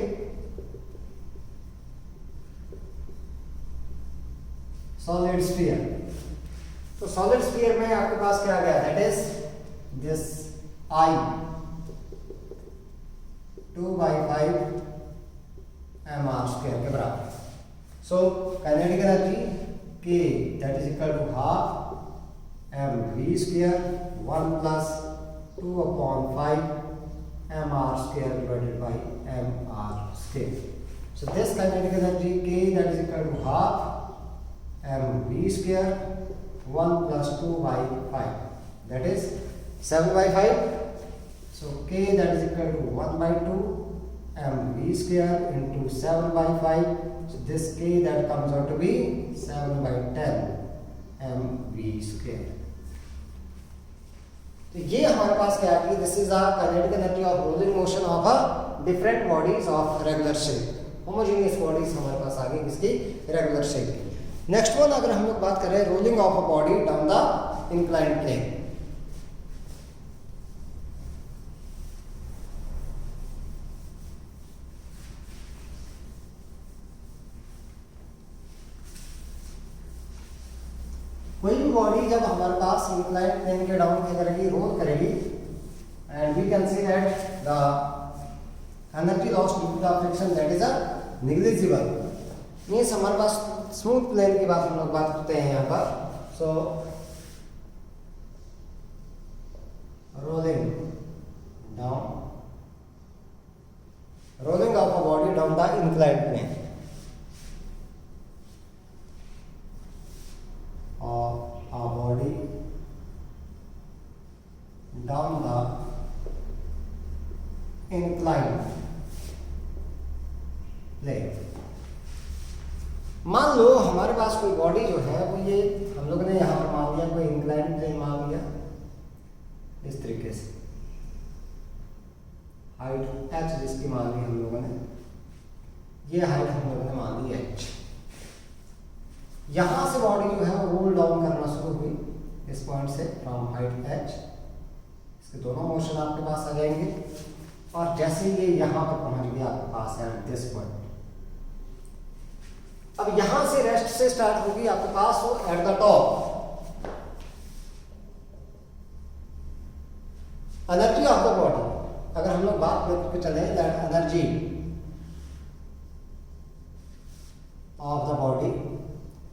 सॉलिड स्फीयर, तो सॉलिड स्फीयर में आपके पास क्या आ गया, that is this I 2/5 mr square के बराबर। So kinetic energy k that is equal to half mv square 1 plus 2/5 mr square divided by mr square. So this kinetic energy k that is equal to half mv square 1 plus 2/5 that is 7/5। So k that is equal to 1/2 mv square into 7/5. So this k that comes out to be 7/10 mv square. तो ये हमारे पास क्या है, this is a kinetic energy of rolling motion of a different bodies of regular shape. Homogeneous bodies हमारे पास आ गई किसकी, रेगुलर शेप की। नेक्स्ट वन अगर हम लोग बात करें rolling of a body down the inclined plane, कोई भी बॉडी जब हमारे पास इंक्लाइंड प्लेन के डाउन क्या करेगी, रोल करेगी, and we can see that the energy loss due to the friction that is a negligible. Means हमारे पास स्मूथ प्लेन की बात हम लोग बात करते हैं यहाँ पर। So rolling of a body down the inclined plane of a body down the inclined plane। मान लो हमारे पास कोई बॉडी जो है वो, ये हम लोगों ने यहाँ पर मान लिया कोई इंक्लाइंड प्लेन मान लिया इस तरीके से, हाइट h जिसकी मान ली हम लोगों ने, ये हाइट हम लोगों ने मान ली h। यहां से बॉडी जो है वो रोल डाउन करना शुरू हुई इस पॉइंट से फ्रॉम हाइट h। इसके दोनों मोशन आपके पास आ जाएंगे, और जैसे ये यहां पर पहुंच गया आपके पास है दिस पॉइंट, अब यहां से रेस्ट से स्टार्ट होगी आपके पास वो at the top. Energy of the body अगर हम लोग बात करके चले, that energy of the body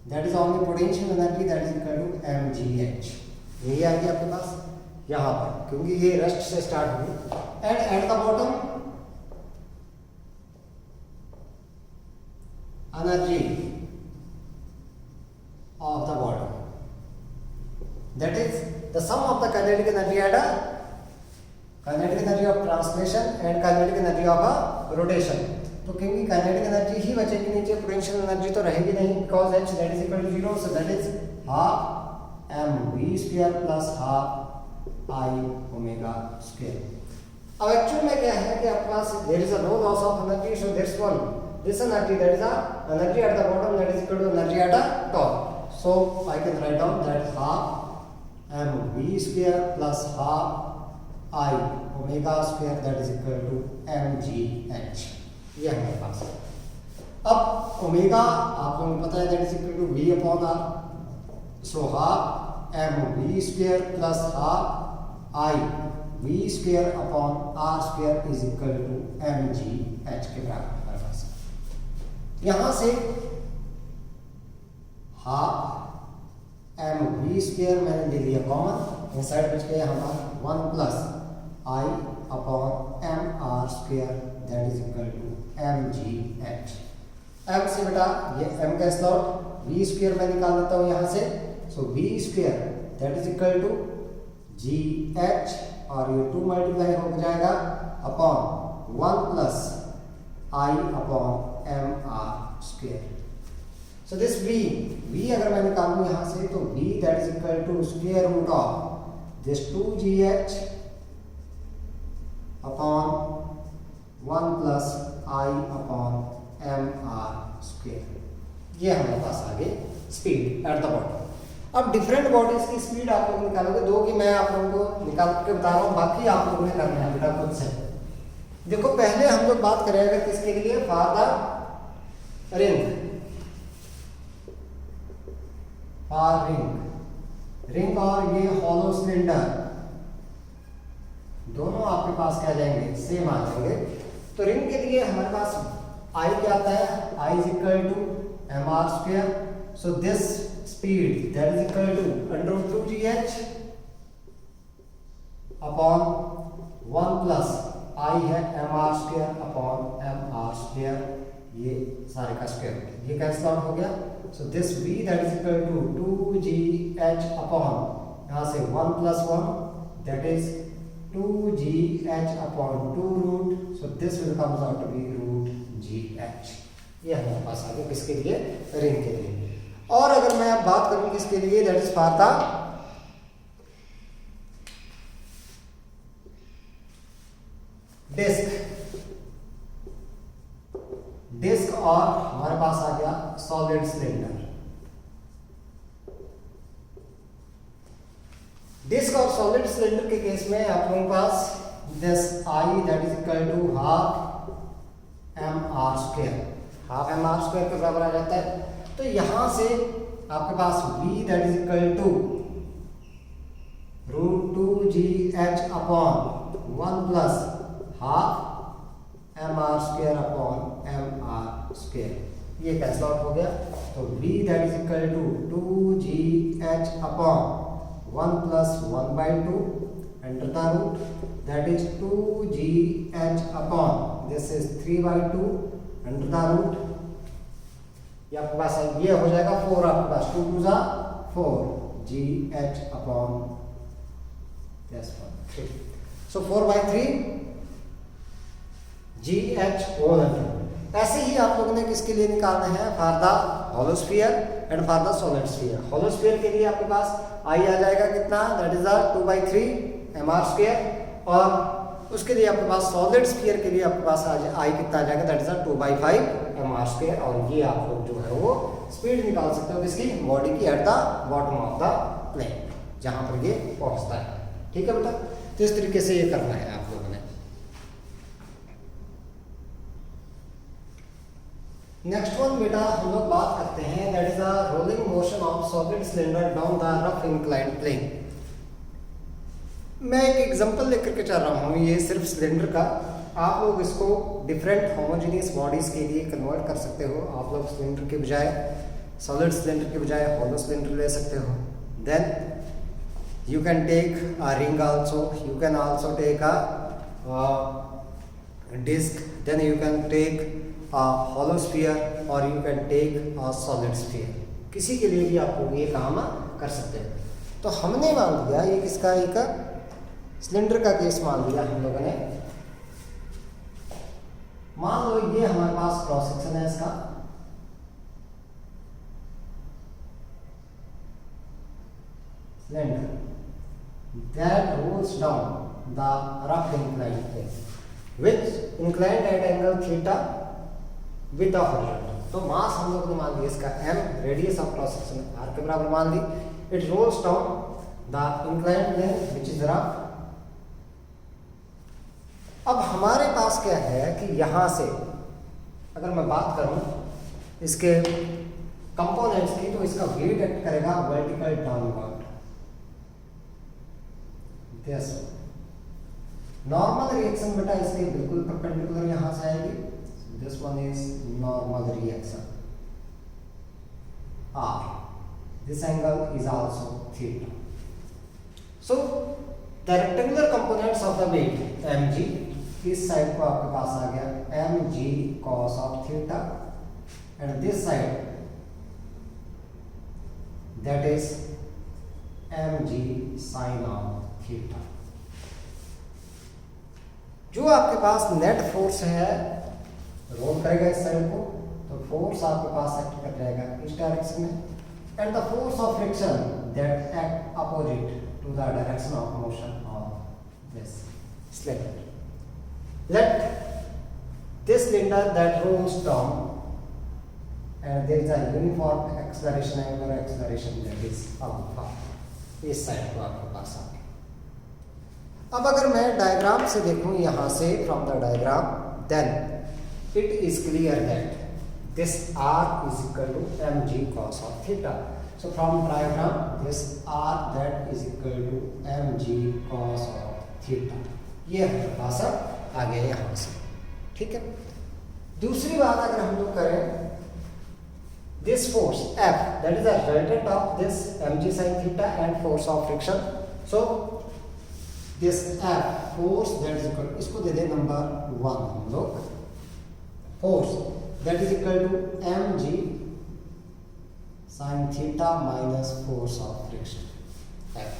that is only potential energy that is equal to mgh। यही आ गया आपके पास यहां पर, क्योंकि ये रेस्ट से स्टार्ट हुई, and at the bottom energy of the body that is the sum of the kinetic energy at a kinetic energy of translation and kinetic energy of a rotation. तो क्योंकि काइनेटिक एनर्जी ही बचेगी नीचे, potential energy तो रहेगी नहीं, because h that is equal to 0। So that is half mv square plus half I omega square. अब actual में क्या है कि आपके पास there is a no loss of energy, so this one this energy that is a energy at the bottom that is equal to energy at the top. So I can write down that half mv square plus half I omega square that is equal to mgh। ये हमारे पास है। अब omega आप लोगों को पता है that is equal to v upon r। So half mv square plus half I v square upon r square is equal to mgh के बराबर हमारे पास। यहां से हाफ एम वी स्क्वायर मैंने ले लिया कॉमन, इनसाइड बच गया हमारा 1 plus I upon M R square that is equal to M G H. M से बेटा ये M cancel out, V square मैं निकाल देता हूँ यहाँ से, so V square that is equal to G H, और ये 2 मल्टीप्लाई हो जाएगा upon 1 plus I upon M R square. So this v अगर मैं निकालूं यहाँ से तो v दैट इज इक्वल टू square root of this 2gh upon 1 plus I upon M R square. ये हमारे पास आ गई स्पीड एट द बॉटम। अब डिफरेंट बॉडीज की स्पीड आप लोग निकालोगे, दो की मैं आप लोगों को निकाल के बता रहा हूँ, बाकी आप लोगों ने करना है बेटा खुद से। देखो पहले हम लोग बात करेंगे किसके लिए, for the ring, for ring और ये हॉलो सिलेंडर दोनों आपके पास क्या जाएंगे, सेम आ जाएंगे। तो रिंग के लिए हमारे पास I क्या आता है, I is equal to mr square, so this speed that is equal to under root 2gh upon 1 plus I है mr square upon mr square, ये सारे का स्क्वायर, ये कैंसिल आउट हो गया। so this v that is equal to 2gh upon यहाँ से 1 plus 1 that is 2gh upon 2 root, so this will comes out to be root gh। ये हमारे पास आ गया किसके लिए, रिंग के लिए। और अगर मैं अब बात करूं किसके लिए, that is for the disc. Disc और हमारे पास आ गया सॉलिड सिलेंडर। डिस्क और सॉलिड सिलेंडर के केस में आप लोगों के पास this I that is equal to half M R square, half M R square के बराबर आ जाता है। तो यहां से आपके पास v that is equal to root 2gh upon 1 plus half M R square upon M R square, ये कैंसिल आउट हो गया। तो v that is equal to 2gh upon 1 plus 1/2 under the root that is 2gh upon this is 3/2 under the root, ये आपके पास ये हो जाएगा 4, आपके पास 2 2 जा 4 gh upon this one 3, so 4/3 gh whole under। ऐसे ही आप लोगों ने किसके लिए निकालना है, for the hollow sphere and for the solid sphere. Hollow sphere के लिए आपके पास i आ जाएगा कितना, दैट इज 2/3 mr स्क्वायर, और उसके लिए आपके पास सॉलिड स्फीयर के लिए आपके पास आई कितना आ जाएगा, दैट इज 2/5 mr स्क्वायर। और ये आप लोग जो है वो स्पीड निकाल सकते हो किसकी, बॉडी की at the bottom of the plane, जहां पर ये पहुंचता है। ठीक है बेटा, तो इस तरीके से ये करना है आप लोगों ने। नेक्स्ट वन बेटा हम लोग बात करते हैं, that is the rolling motion of solid cylinder down the rough inclined plane. मैं एक एग्जांपल लेकर के चल रहा हूँ, ये सिर्फ सिलेंडर का, आप लोग इसको डिफरेंट होमोजेनियस बॉडीज के लिए कन्वर्ट कर सकते हो। आप लोग सिलेंडर के बजाय, सॉलिड सिलेंडर के बजाय हॉलो सिलेंडर ले सकते हो। Then you can take a ring also, you can also take a disc, then you can take hollow sphere और you can take a solid sphere. किसी के लिए भी आप लोग ये काम कर सकते हो। तो हमने मान लिया ये किसका, एक सिलेंडर का केस मान लिया हम लोगों ने। मान लो ये हमारे पास क्रॉस सेक्शन है इसका, cylinder that rolls down the rough inclined plane with inclined at angle theta with the horizontal. तो मास हम लोग ने मान लिया इसका m, radius of cross section r के बराबर मान ली। It rolls down the inclined plane which is rough. अब हमारे पास क्या है कि यहां से अगर मैं बात करूं इसके कंपोनेंट्स की, तो इसका वेट एक्ट करेगा vertical downward. Yes, normal reaction बेटा इसके बिल्कुल परपेंडिकुलर यहां से आएगी। This one is normal reaction R। this angle is also theta. So the rectangular components of the weight mg, इस साइड को आपके पास आ गया mg cos of theta and this side that is mg sin of theta. जो आपके पास net force है role करेगा इस साइड को, तो फोर्स आपके पास एक्ट कर जाएगा इस डायरेक्शन में, and the force of friction that act opposite to the direction of motion of this cylinder. Let this cylinder that rolls down and there is a uniform acceleration, angular acceleration, that is alpha. इस side को आपके पास आ गया। अब अगर मैं diagram से देखूं यहाँ से from the diagram, then it is clear that this r is equal to mg cos of theta. So from diagram this r that is equal to mg cos of theta, ये हमारे पास आ गया यहाँ से, ठीक है। दूसरी बात अगर हम लोग करें, this force F that is the resultant of this mg sin theta and force of friction. So this F force that is equal, इसको दे दें नंबर 1 हम लोग, force that is equal to mg sin theta minus force of friction F.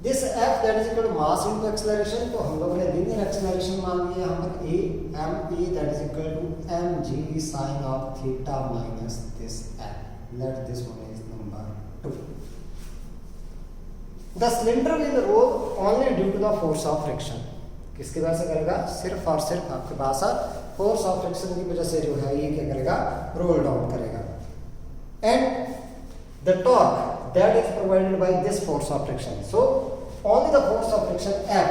This F that is equal to mass into acceleration, तो हम लोगों ने linear acceleration मान लिया यहाँ पर a, ma that is equal to mg sin of theta minus this F. Let this one is number 2. The cylinder will roll only due to the force of friction. किसकी वजह से करेगा? सिर्फ और सिर्फ आपके पास फोर्स ऑफ फ्रिक्शन की वजह से जो है ये क्या करेगा? रोल डाउन करेगा। And the torque that is provided by this force of friction. So only the force of friction F,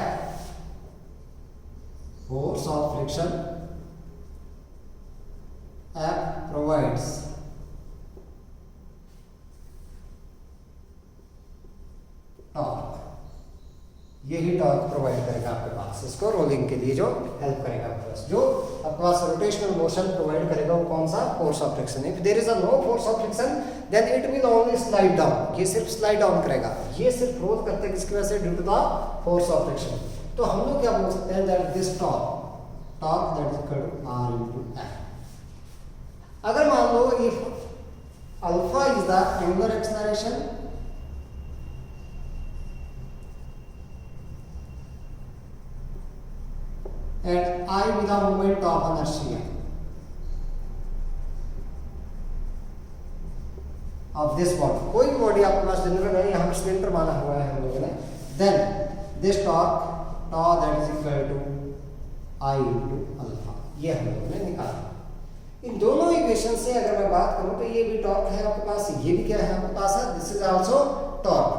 force of friction F provides torque, यही टॉर्क प्रोवाइड करेगा आपके पास, इसको रोलिंग के लिए जो हेल्प करेगा आपके पास, जो आपके पास रोटेशनल मोशन प्रोवाइड करेगा वो कौन सा? Force of friction. If there is a no force of friction then it will only slide down, ये सिर्फ स्लाइड डाउन करेगा, ये सिर्फ रोल करते हैं किसकी वजह से? Due to the force of friction. तो हम लोग क्या बोल सकते हैं? That this torque that is equal to r into f। अगर मान लो if alpha is the angular acceleration and I with the moment of inertia of this body, कोई भी बॉडी आपके पास जनरल है, यहाँ पर सिलेंडर माना हुआ है हम लोगों ने, then this torque tau that is equal to I into alpha, ये हम लोगों ने निकाला। इन दोनों इक्वेशन से अगर मैं बात करूं तो ये भी टॉर्क है आपके पास, ये भी क्या है आपके पास है? This is also torque.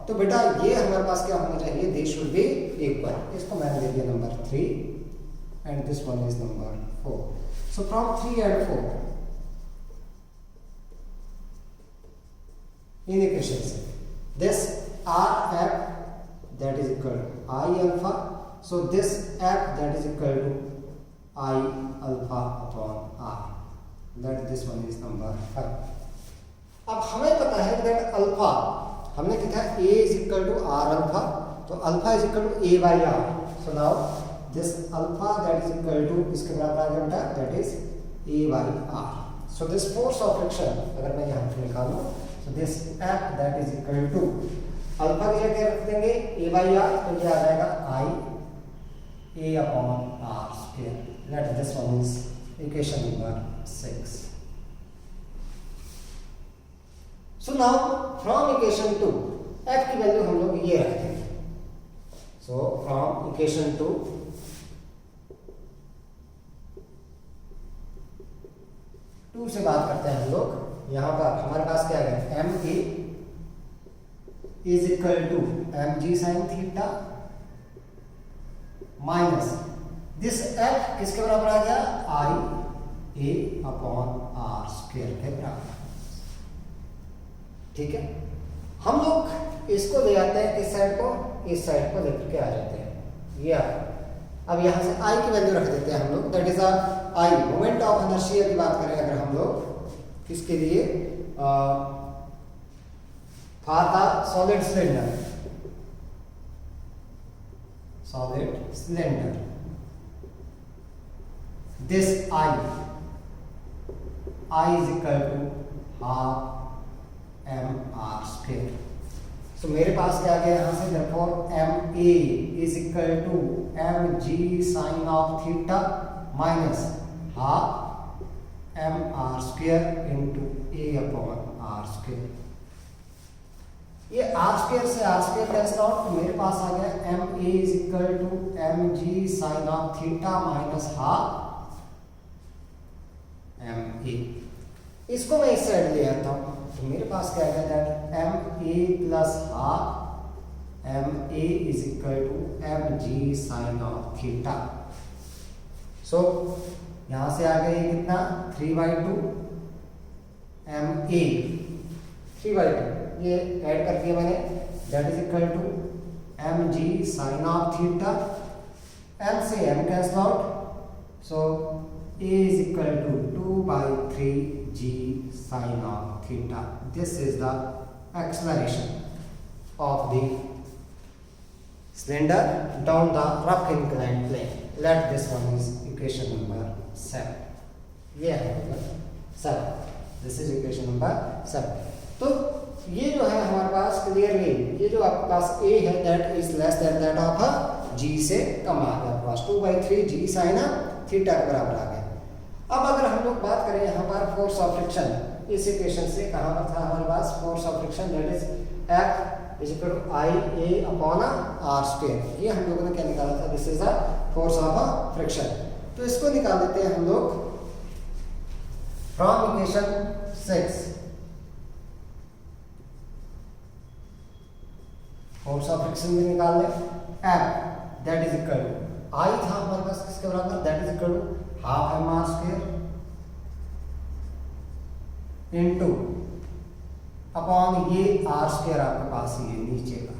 तो बेटा ये हमारे पास क्या होना चाहिए? They should be equal. इसको मैंने दे दिया number 3 and this one is number 4. So from 3 and 4 in equations this RF that is equal to I alpha, so this F that is equal to I alpha upon R, that this one is number 5. अब हमें पता है that alpha हमने लिखा A is equal to R alpha, तो alpha is equal to A by R. So now this alpha that is equal to इसके बराबर आ जाएगा that is A by R. So this force of friction अगर मैं यहाँ पे निकालूँ, so this F that is equal to alpha की जगह रख देंगे A by R, तो ये आ जाएगा I A upon R square. Let this one is equation number 6. So now from equation 2 F की वैल्यू हम लोग ये रखते हैं। So from equation 2 से बात करते हैं हम लोग, यहाँ पर हमारे पास क्या है? M A is equal to M G sine theta minus this F किसके बराबर आ गया? I A upon R square के बराबर, ठीक है। हम लोग इसको ले आते हैं इस साइड को, इस साइड को लेकर के आ जाते हैं, ये अब यहाँ से आई की वैल्यू रख देते हैं हम लोग, that is I moment of inertia की बात करें अगर हम लोग किसके लिए for the solid cylinder, this I is equal to half mr square. So मेरे पास क्या आ गया यहाँ से, therefore ma is equal to mg sin of theta minus half mr square into a upon r square. ये r square से r square cancel out, तो मेरे पास आ गया ma is equal to mg sin of theta minus half ma. इसको मैं इस side ले आता हूँ, तो मेरे पास क्या आ गया, that ma plus half ma is equal to mg sin of theta. सो यहाँ से आ गया ये कितना, 3/2 ma 3/2, ये ऐड कर दिया मैंने, that is equal to mg sin of theta, m से m कैंसिल आउट, सो a is equal to 2/3g sin of theta. This is the acceleration of the cylinder down the rough inclined plane. Let this one is equation number 7. ये है 7. This is equation number 7. तो ये जो है हमारे पास clearly, ये जो आपके पास a है that is less than that of g से कम आ गया, आपके पास 2/3g sin थीटा के बराबर आ गया. अब अगर हम लोग बात करें यहाँ पर फोर्स ऑफ फ्रिक्शन, इस इक्वेशन से कहाँ पर था हमारे पास force of friction, that is F is equal to IA upon R square. ये हम लोगों ने क्या निकाला था, this is the force of friction. तो इसको निकाल देते हैं हम लोग from equation 6. Force of friction भी निकाल लें. F that is equal to I था हमारे पास किसके बराबर, that is equal to half mr square into upon ये r स्क्वायर आपके पास ये नीचे का.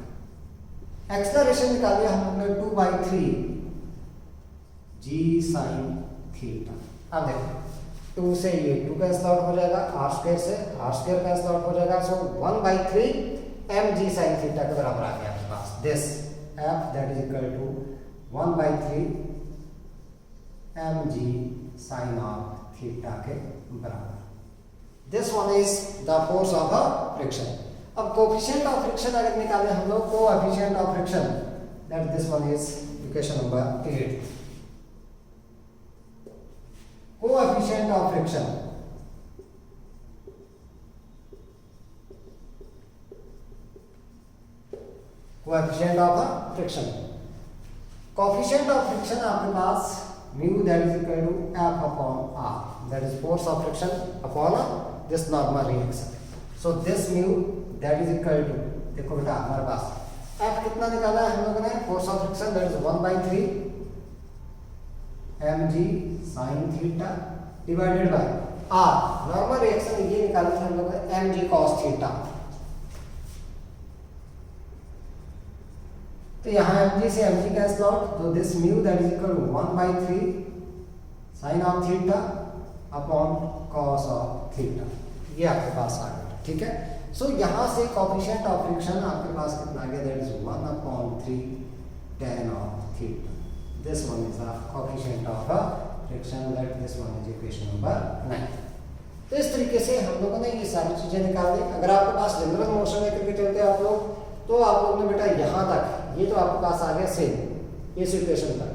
एक्सेलरेशन निकाल लिया हम लोग ने 2/3g sin थीटा. अब देखो 2 से ये 2 कैंसिल आउट हो जाएगा, r स्क्वायर से r स्क्वायर कैंसिल आउट हो जाएगा, सो 1/3 mg sin थीटा के बराबर आ गया आपके पास. This f that is equal to 1/3 mg sin of theta के बराबर. This one is the force of friction. अब कोएफिशिएंट ऑफ फ्रिक्शन अगर निकालें हम लोग, coefficient of friction that this one is equation number 8. Coefficient of friction, coefficient of friction, coefficient of friction आपके पास mu that is equal to F upon R, that is force of friction upon this normal reaction. So this mu that is equal to, देखो बेटा हमारे पास F कितना निकाला है हम लोगों ने, force of friction that is 1/3 mg sin theta divided by R. Normal reaction ये निकाला था हम लोगों ने mg cos theta. तो यहाँ mg से mg कैंसिल आउट, तो this mu that is equal to 1/3 sin of theta upon cos of theta. ये आपके पास आ गया, ठीक है. सो यहाँ से कोएफिशिएंट ऑफ फ्रिक्शन आपके पास कितना आ गया, that is 1/3 tan of theta. This one is the coefficient of friction, that this one is equation number 9. तो इस तरीके से हम लोगों ने ये सारी चीजें निकाल दी. अगर आपके पास जनरल मोशन में करके चलते हैं आप लोग, तो आप लोगों ने बेटा यहाँ तक ये तो आपके पास आ गया सेम इस इक्वेशन तक,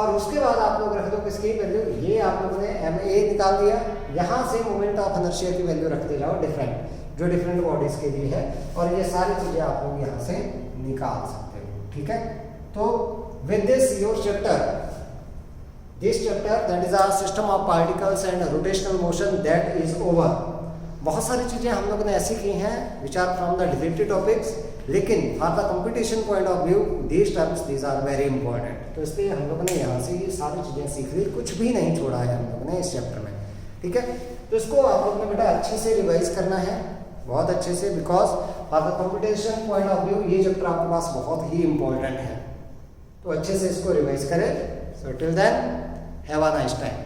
और उसके बाद आप लोग रख दो किसकी वैल्यू, ये आप लोगों ने ma निकाल दिया. यहाँ से मोमेंट ऑफ इनर्शिया की वैल्यू रखते जाओ डिफरेंट, जो डिफरेंट बॉडीज के लिए है, और ये सारी चीजें आप लोग यहाँ से निकाल सकते हो, ठीक है. तो with this your chapter, this chapter that is our system of particles and rotational motion that is over. बहुत सारी चीजें हम लोगों ने ऐसी की हैं which are from the deleted topics, लेकिन for the competition point of view these terms these are very important. तो इसलिए हम लोगों ने यहाँ से ये सारी चीज़ें सीख ली, कुछ भी नहीं छोड़ा है हम लोगों ने इस चैप्टर में, ठीक है. तो इसको आप लोगों ने बेटा अच्छे से रिवाइज करना है, बहुत अच्छे से, because for the competition point of view ये चैप्टर आपके पास बहुत ही इंपॉर्टेंट है. तो अच्छे से इसको रिवाइज करें. So till then have a nice time.